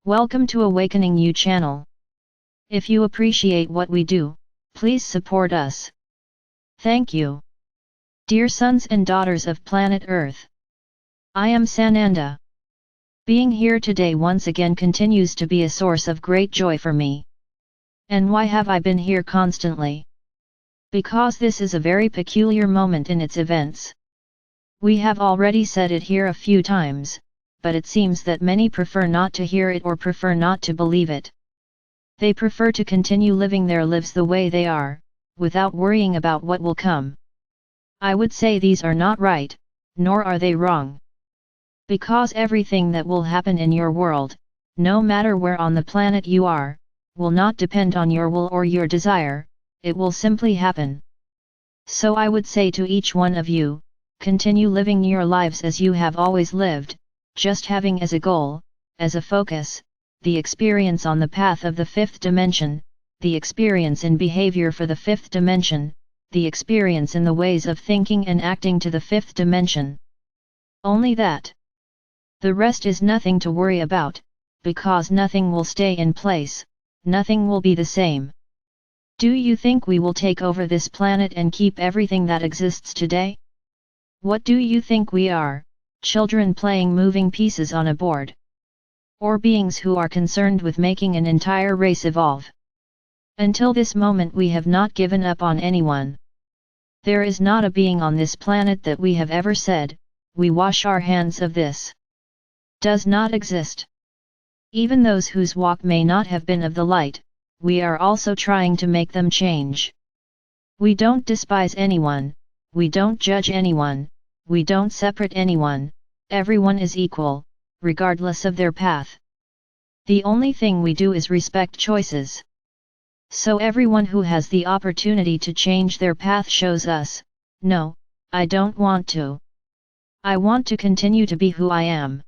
Welcome to AwakeningYOU channel. If you appreciate what we do, please support us. Thank you. Dear sons and daughters of planet Earth, I am Sananda. Being here today once again continues to be a source of great joy for me. And why have I been here constantly? Because this is a very peculiar moment in its events. We have already said it here a few times, but it seems that many prefer not to hear it or prefer not to believe it. They prefer to continue living their lives the way they are, without worrying about what will come. I would say these are not right, nor are they wrong. Because everything that will happen in your world, no matter where on the planet you are, will not depend on your will or your desire, it will simply happen. So I would say to each one of you, continue living your lives as you have always lived, just having as a goal, as a focus, the experience on the path of the fifth dimension, the experience in behavior for the fifth dimension, the experience in the ways of thinking and acting to the fifth dimension. Only that. The rest is nothing to worry about, because nothing will stay in place, nothing will be the same. Do you think we will take over this planet and keep everything that exists today? What do you think we are? Children playing moving pieces on a board? Or beings who are concerned with making an entire race evolve? Until this moment we have not given up on anyone. There is not a being on this planet that we have ever said, we wash our hands of this. Does not exist. Even those whose walk may not have been of the light, we are also trying to make them change. We don't despise anyone, we don't judge anyone, we don't separate anyone, everyone is equal, regardless of their path. The only thing we do is respect choices. So everyone who has the opportunity to change their path shows us, no, I don't want to. I want to continue to be who I am.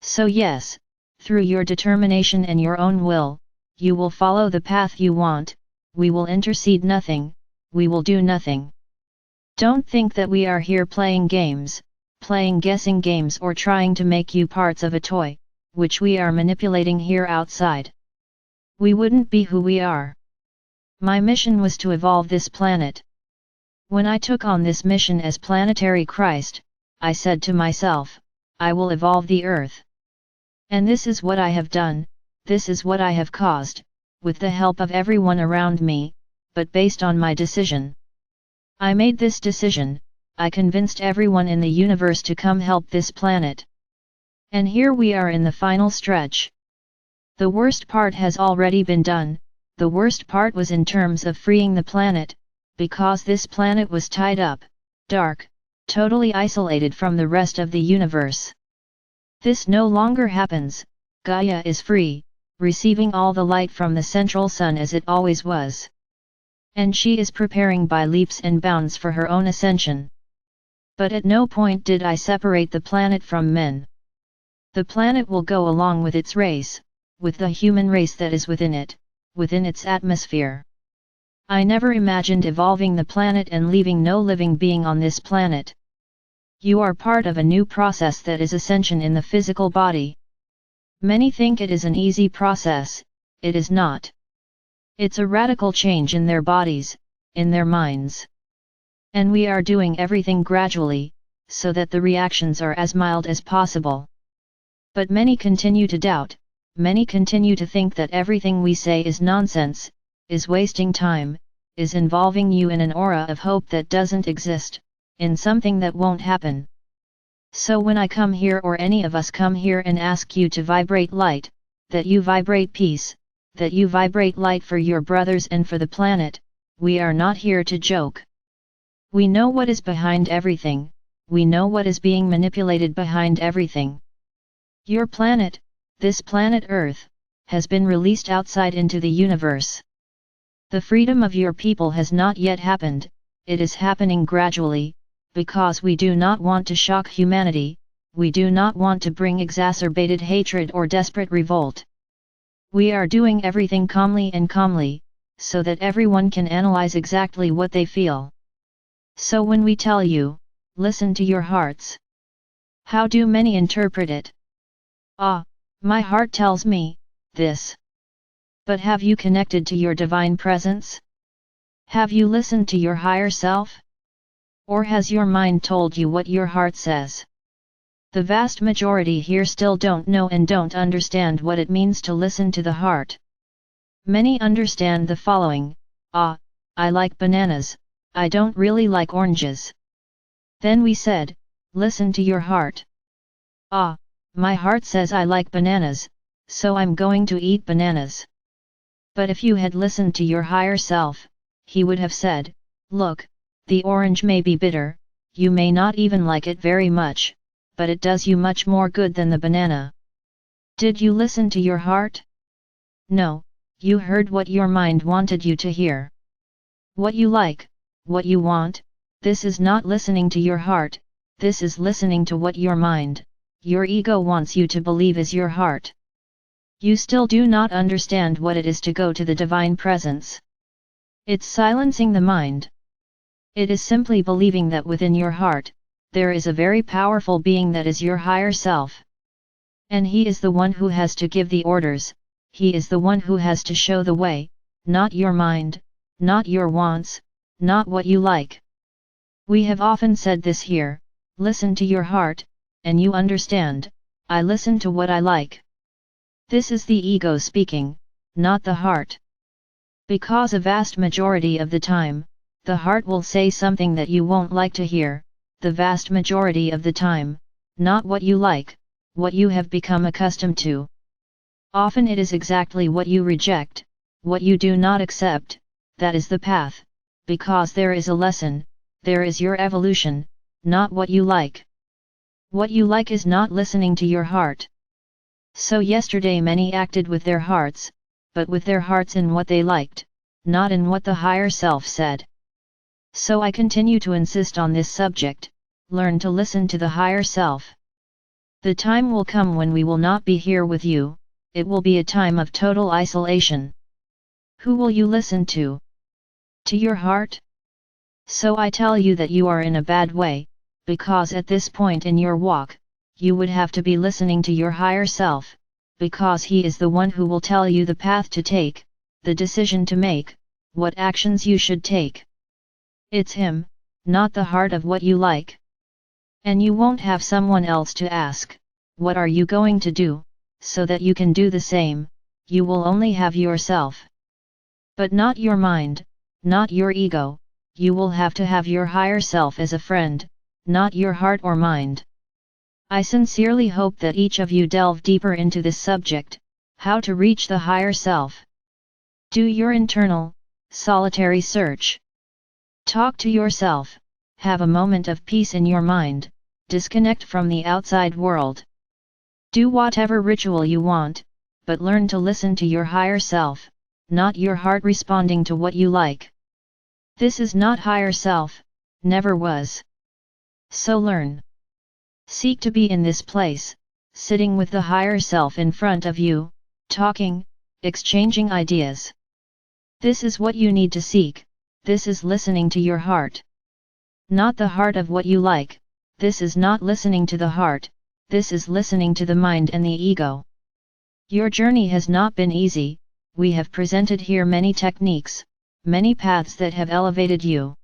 So yes, through your determination and your own will, you will follow the path you want, we will intercede nothing, we will do nothing. Don't think that we are here playing games, playing guessing games or trying to make you parts of a toy, which we are manipulating here outside. We wouldn't be who we are. My mission was to evolve this planet. When I took on this mission as planetary Christ, I said to myself, I will evolve the Earth. And this is what I have done, this is what I have caused, with the help of everyone around me, but based on my decision. I made this decision, I convinced everyone in the universe to come help this planet. And here we are in the final stretch. The worst part has already been done, the worst part was in terms of freeing the planet, because this planet was tied up, dark, totally isolated from the rest of the universe. This no longer happens, Gaia is free, receiving all the light from the central sun as it always was. And she is preparing by leaps and bounds for her own ascension. But at no point did I separate the planet from men. The planet will go along with its race, with the human race that is within it, within its atmosphere. I never imagined evolving the planet and leaving no living being on this planet. You are part of a new process that is ascension in the physical body. Many think it is an easy process, it is not. It's a radical change in their bodies, in their minds. And we are doing everything gradually, so that the reactions are as mild as possible. But many continue to doubt, many continue to think that everything we say is nonsense, is wasting time, is involving you in an aura of hope that doesn't exist, in something that won't happen. So when I come here or any of us come here and ask you to vibrate light, that you vibrate peace, that you vibrate light for your brothers and for the planet, we are not here to joke. We know what is behind everything, we know what is being manipulated behind everything. Your planet, this planet Earth, has been released outside into the universe. The freedom of your people has not yet happened, it is happening gradually, because we do not want to shock humanity, we do not want to bring exacerbated hatred or desperate revolt. We are doing everything calmly, so that everyone can analyze exactly what they feel. So when we tell you, listen to your hearts. How do many interpret it? Ah, My heart tells me this. But have you connected to your divine presence? Have you listened to your higher self? Or has your mind told you what your heart says? The vast majority here still don't know and don't understand what it means to listen to the heart. Many understand the following: "Ah, I like bananas, I don't really like oranges." Then we said, listen to your heart. "Ah, my heart says I like bananas, so I'm going to eat bananas." But if you had listened to your higher self, he would have said, "Look, the orange may be bitter, you may not even like it very much, but it does you much more good than the banana." Did you listen to your heart? No, you heard what your mind wanted you to hear. What you like, what you want, this is not listening to your heart, this is listening to what your mind, your ego wants you to believe is your heart. You still do not understand what it is to go to the divine presence. It's silencing the mind. It is simply believing that within your heart, there is a very powerful being that is your higher self. And he is the one who has to give the orders, he is the one who has to show the way, not your mind, not your wants, not what you like. We have often said this here: listen to your heart, and you understand, I listen to what I like. This is the ego speaking, not the heart. Because a vast majority of the time, the heart will say something that you won't like to hear, the vast majority of the time, not what you like, what you have become accustomed to. Often it is exactly what you reject, what you do not accept, that is the path, because there is a lesson, there is your evolution, not what you like. What you like is not listening to your heart. So yesterday many acted with their hearts, but with their hearts in what they liked, not in what the higher self said. So I continue to insist on this subject: learn to listen to the higher self. The time will come when we will not be here with you, it will be a time of total isolation. Who will you listen to? To your heart? So I tell you that you are in a bad way, because at this point in your walk, you would have to be listening to your higher self, because he is the one who will tell you the path to take, the decision to make, what actions you should take. It's him, not the heart of what you like. And you won't have someone else to ask, what are you going to do, so that you can do the same, you will only have yourself. But not your mind, not your ego, you will have to have your higher self as a friend, not your heart or mind. I sincerely hope that each of you delve deeper into this subject, how to reach the higher self. Do your internal, solitary search. Talk to yourself, have a moment of peace in your mind, disconnect from the outside world. Do whatever ritual you want, but learn to listen to your higher self, not your heart responding to what you like. This is not higher self, never was. So learn. Seek to be in this place, sitting with the higher self in front of you, talking, exchanging ideas. This is what you need to seek, this is listening to your heart. Not the heart of what you like, this is not listening to the heart, this is listening to the mind and the ego. Your journey has not been easy, we have presented here many techniques, many paths that have elevated you.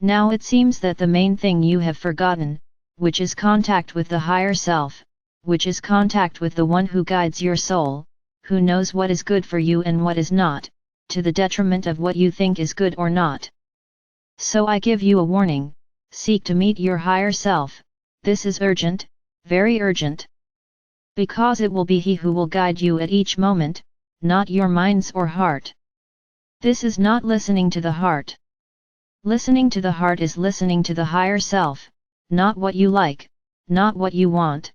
Now it seems that the main thing you have forgotten, which is contact with the higher self, which is contact with the one who guides your soul, who knows what is good for you and what is not, to the detriment of what you think is good or not. So I give you a warning, seek to meet your higher self, this is urgent, very urgent. Because it will be he who will guide you at each moment, not your minds or heart. This is not listening to the heart. Listening to the heart is listening to the higher self, not what you like, not what you want.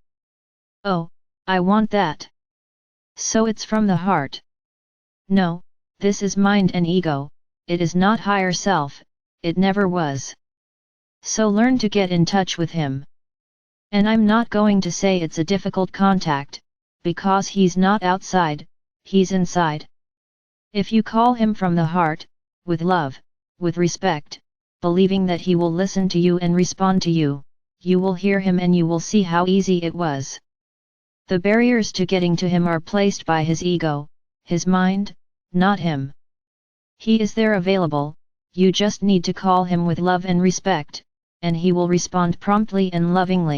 Oh, I want that. So it's from the heart. No, this is mind and ego, it is not higher self, it never was. So learn to get in touch with him. And I'm not going to say it's a difficult contact, because he's not outside, he's inside. If you call him from the heart, with love, with respect, believing that he will listen to you and respond to you, you will hear him and you will see how easy it was. The barriers to getting to him are placed by his ego, his mind, not him. He is there available, you just need to call him with love and respect, and he will respond promptly and lovingly.